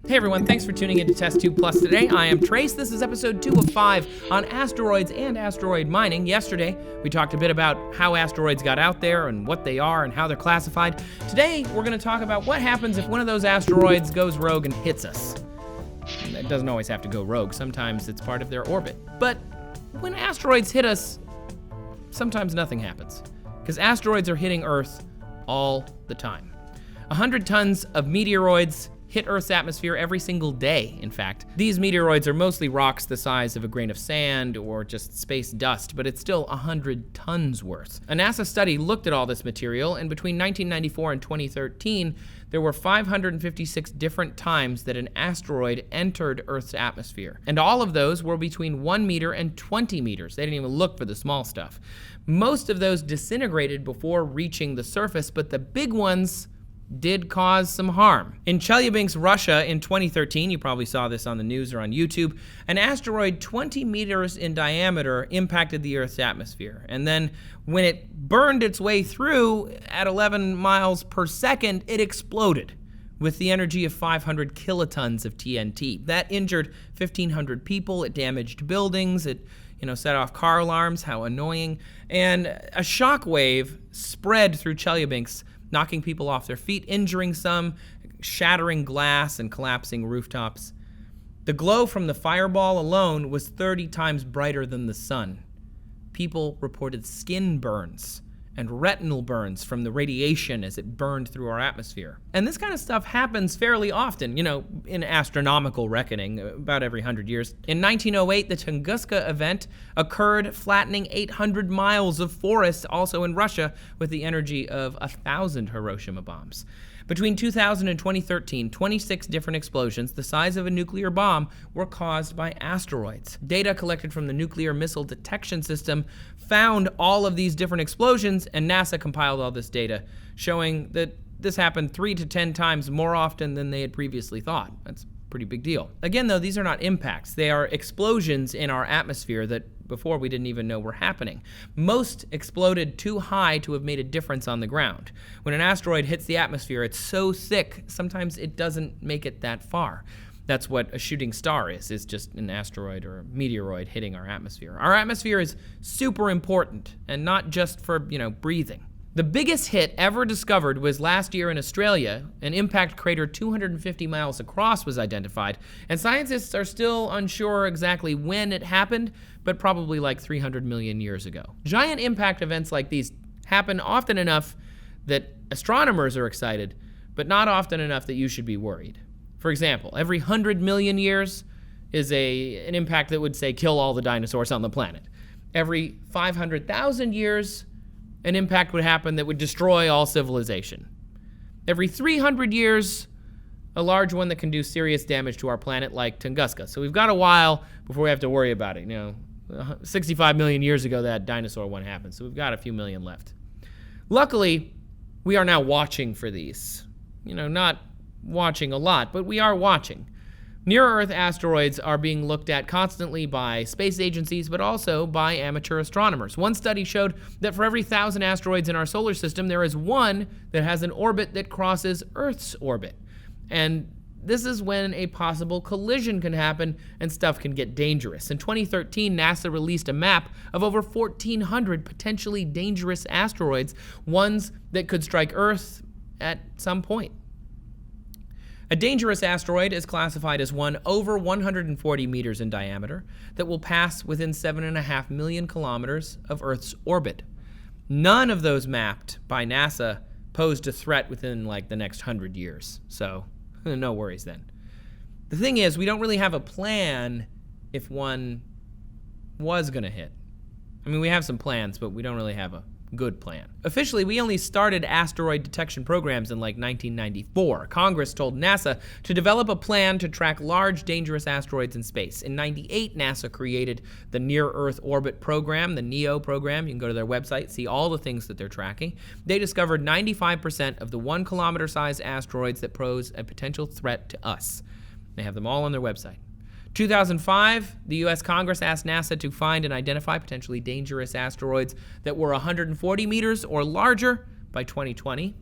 Hey everyone, thanks for tuning in to Test Tube Plus today. I am Trace. This is episode 2 of 5 on asteroids and asteroid mining. Yesterday, we talked a bit about how asteroids got out there and what they are and how they're classified. Today, we're going to talk about what happens if one of those asteroids goes rogue and hits us. It doesn't always have to go rogue. Sometimes it's part of their orbit. But when asteroids hit us, sometimes nothing happens. Because asteroids are hitting Earth all the time. 100 tons of meteoroids hit Earth's atmosphere every single day, in fact. These meteoroids are mostly rocks the size of a grain of sand or just space dust, but it's still 100 tons worth. A NASA study looked at all this material, and between 1994 and 2013, there were 556 different times that an asteroid entered Earth's atmosphere. And all of those were between 1 meter and 20 meters. They didn't even look for the small stuff. Most of those disintegrated before reaching the surface, but the big ones did cause some harm. In Chelyabinsk, Russia in 2013, you probably saw this on the news or on YouTube, an asteroid 20 meters in diameter impacted the Earth's atmosphere. And then when it burned its way through at 11 miles per second, it exploded with the energy of 500 kilotons of TNT. That injured 1,500 people, it damaged buildings, it set off car alarms, how annoying. And a shock wave spread through Chelyabinsk, knocking people off their feet, injuring some, shattering glass and collapsing rooftops. The glow from the fireball alone was 30 times brighter than the sun. People reported skin burns and retinal burns from the radiation as it burned through our atmosphere. And this kind of stuff happens fairly often, in astronomical reckoning, about every 100 years. In 1908, the Tunguska event occurred, flattening 800 miles of forest, also in Russia, with the energy of 1,000 Hiroshima bombs. Between 2000 and 2013, 26 different explosions the size of a nuclear bomb were caused by asteroids. Data collected from the Nuclear Missile Detection System found all of these different explosions, and NASA compiled all this data, showing that this happened 3 to 10 times more often than they had previously thought. That's a pretty big deal. Again, though, these are not impacts. They are explosions in our atmosphere that before we didn't even know were happening. Most exploded too high to have made a difference on the ground. When an asteroid hits the atmosphere, it's so thick, sometimes it doesn't make it that far. That's what a shooting star is just an asteroid or a meteoroid hitting our atmosphere. Our atmosphere is super important, and not just for, breathing. The biggest hit ever discovered was last year in Australia. An impact crater 250 miles across was identified, and scientists are still unsure exactly when it happened, but probably like 300 million years ago. Giant impact events like these happen often enough that astronomers are excited, but not often enough that you should be worried. For example, every 100 million years is an impact that would, say, kill all the dinosaurs on the planet. Every 500,000 years, an impact would happen that would destroy all civilization. Every 300 years, a large one that can do serious damage to our planet, like Tunguska. So we've got a while before we have to worry about it. 65 million years ago, that dinosaur one happened, so we've got a few million left. Luckily, we are now watching for these. Not watching a lot, but we are watching. Near-Earth asteroids are being looked at constantly by space agencies, but also by amateur astronomers. One study showed that for every 1,000 asteroids in our solar system, there is one that has an orbit that crosses Earth's orbit. And this is when a possible collision can happen and stuff can get dangerous. In 2013, NASA released a map of over 1,400 potentially dangerous asteroids, ones that could strike Earth at some point. A dangerous asteroid is classified as one over 140 meters in diameter that will pass within 7.5 million kilometers of Earth's orbit. None of those mapped by NASA posed a threat within the next 100 years, so no worries then. The thing is, we don't really have a plan if one was going to hit. We have some plans, but we don't really have a good plan. Officially, we only started asteroid detection programs in 1994. Congress told NASA to develop a plan to track large, dangerous asteroids in space. In 98, NASA created the Near-Earth Orbit Program, the NEO program. You can go to their website, see all the things that they're tracking. They discovered 95% of the 1 kilometer sized asteroids that pose a potential threat to us. They have them all on their website. 2005, the U.S. Congress asked NASA to find and identify potentially dangerous asteroids that were 140 meters or larger by 2020.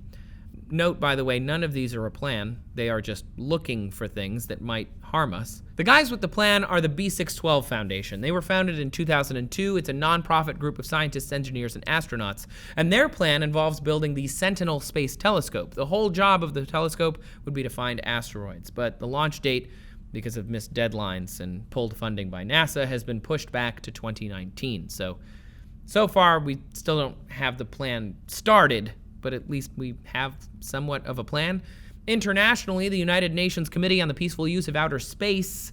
Note, by the way, none of these are a plan. They are just looking for things that might harm us. The guys with the plan are the B612 Foundation. They were founded in 2002. It's a nonprofit group of scientists, engineers, and astronauts. And their plan involves building the Sentinel Space Telescope. The whole job of the telescope would be to find asteroids. But the launch date, because of missed deadlines and pulled funding by NASA, has been pushed back to 2019. So far, we still don't have the plan started, but at least we have somewhat of a plan. Internationally, the United Nations Committee on the Peaceful Use of Outer Space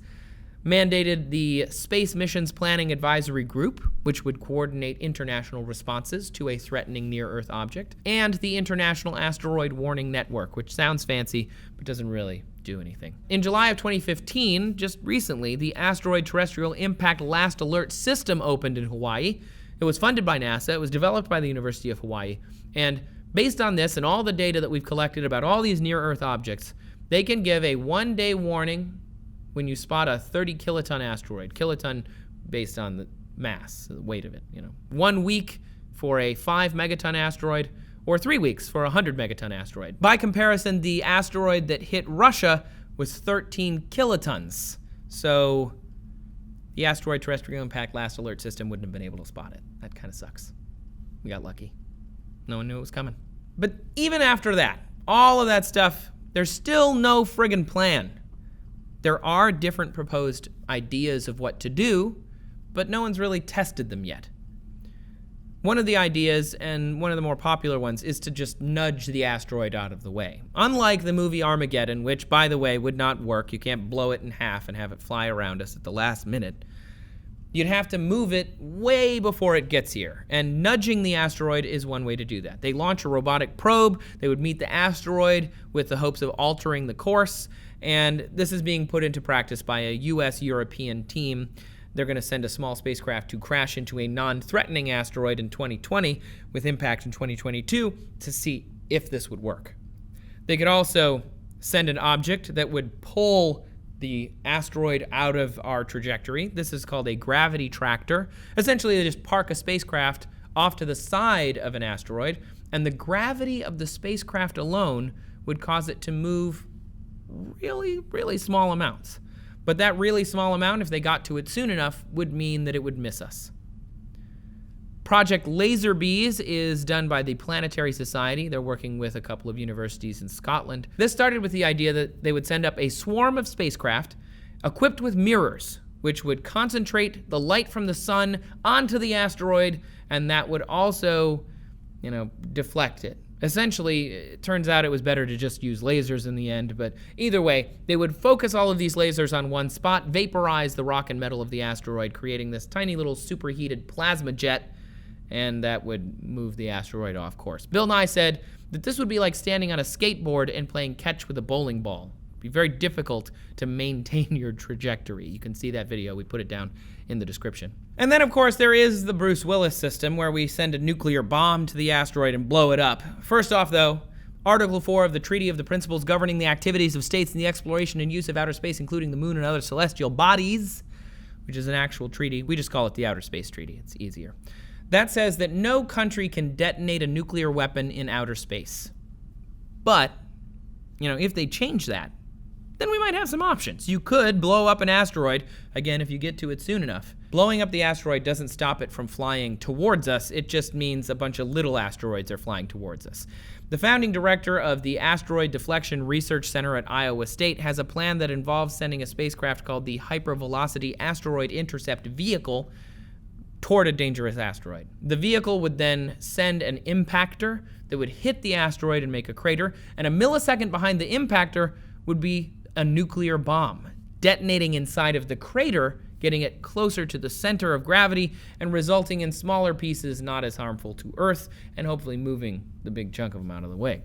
mandated the Space Missions Planning Advisory Group, which would coordinate international responses to a threatening near-Earth object, and the International Asteroid Warning Network, which sounds fancy, but doesn't really do anything. In July of 2015, just recently, the Asteroid Terrestrial Impact Last Alert System opened in Hawaii. It was funded by NASA, it was developed by the University of Hawaii, and based on this and all the data that we've collected about all these near-Earth objects, they can give a one-day warning when you spot a 30-kiloton asteroid. Kiloton based on the mass, the weight of it. 1 week for a 5-megaton asteroid, or 3 weeks for a 100-megaton asteroid. By comparison, the asteroid that hit Russia was 13 kilotons. So the Asteroid Terrestrial Impact Last Alert System wouldn't have been able to spot it. That kind of sucks. We got lucky. No one knew it was coming. But even after that, all of that stuff, there's still no friggin' plan. There are different proposed ideas of what to do, but no one's really tested them yet. One of the ideas, and one of the more popular ones, is to just nudge the asteroid out of the way. Unlike the movie Armageddon, which, by the way, would not work. You can't blow it in half and have it fly around us at the last minute. You'd have to move it way before it gets here, and nudging the asteroid is one way to do that. They launch a robotic probe, they would meet the asteroid with the hopes of altering the course, and this is being put into practice by a US-European team. They're going to send a small spacecraft to crash into a non-threatening asteroid in 2020 with impact in 2022 to see if this would work. They could also send an object that would pull the asteroid out of our trajectory. This is called a gravity tractor. Essentially, they just park a spacecraft off to the side of an asteroid, and the gravity of the spacecraft alone would cause it to move really, really small amounts. But that really small amount, if they got to it soon enough, would mean that it would miss us. Project Laserbees is done by the Planetary Society. They're working with a couple of universities in Scotland. This started with the idea that they would send up a swarm of spacecraft equipped with mirrors, which would concentrate the light from the sun onto the asteroid, and that would also, deflect it. Essentially, it turns out it was better to just use lasers in the end, but either way, they would focus all of these lasers on one spot, vaporize the rock and metal of the asteroid, creating this tiny little superheated plasma jet, and that would move the asteroid off course. Bill Nye said that this would be like standing on a skateboard and playing catch with a bowling ball. It'd be very difficult to maintain your trajectory. You can see that video. We put it down in the description. And then, of course, there is the Bruce Willis system, where we send a nuclear bomb to the asteroid and blow it up. First off, though, Article 4 of the Treaty of the Principles Governing the Activities of States in the Exploration and Use of Outer Space, including the Moon and other celestial bodies, which is an actual treaty. We just call it the Outer Space Treaty. It's easier. That says that no country can detonate a nuclear weapon in outer space. But, if they change that, then we might have some options. You could blow up an asteroid, again, if you get to it soon enough. Blowing up the asteroid doesn't stop it from flying towards us. It just means a bunch of little asteroids are flying towards us. The founding director of the Asteroid Deflection Research Center at Iowa State has a plan that involves sending a spacecraft called the Hypervelocity Asteroid Intercept Vehicle toward a dangerous asteroid. The vehicle would then send an impactor that would hit the asteroid and make a crater, and a millisecond behind the impactor would be a nuclear bomb, detonating inside of the crater, getting it closer to the center of gravity, and resulting in smaller pieces not as harmful to Earth, and hopefully moving the big chunk of them out of the way.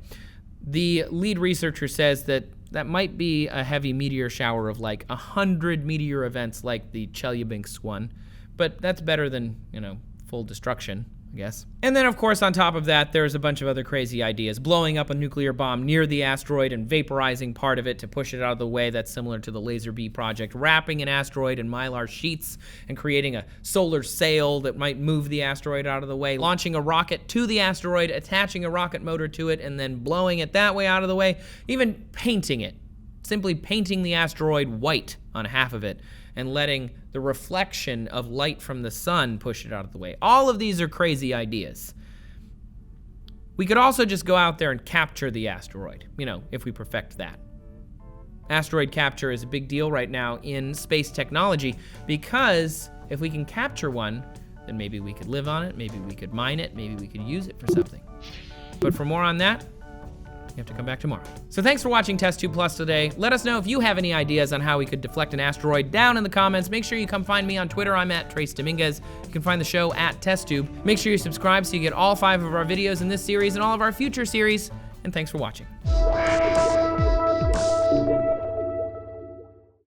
The lead researcher says that might be a heavy meteor shower of like 100 meteor events like the Chelyabinsk one, but that's better than, full destruction. I guess. And then, of course, on top of that, there's a bunch of other crazy ideas. Blowing up a nuclear bomb near the asteroid and vaporizing part of it to push it out of the way. That's similar to the Laser B project. Wrapping an asteroid in mylar sheets and creating a solar sail that might move the asteroid out of the way. Launching a rocket to the asteroid, attaching a rocket motor to it, and then blowing it that way out of the way. Even painting it. Simply painting the asteroid white on half of it and letting the reflection of light from the sun push it out of the way. All of these are crazy ideas. We could also just go out there and capture the asteroid, if we perfect that. Asteroid capture is a big deal right now in space technology because if we can capture one, then maybe we could live on it, maybe we could mine it, maybe we could use it for something. But for more on that, you have to come back tomorrow. So thanks for watching Test Tube Plus today. Let us know if you have any ideas on how we could deflect an asteroid down in the comments. Make sure you come find me on Twitter. I'm at Trace Dominguez. You can find the show at Test Tube. Make sure you subscribe so you get all 5 of our videos in this series and all of our future series. And thanks for watching.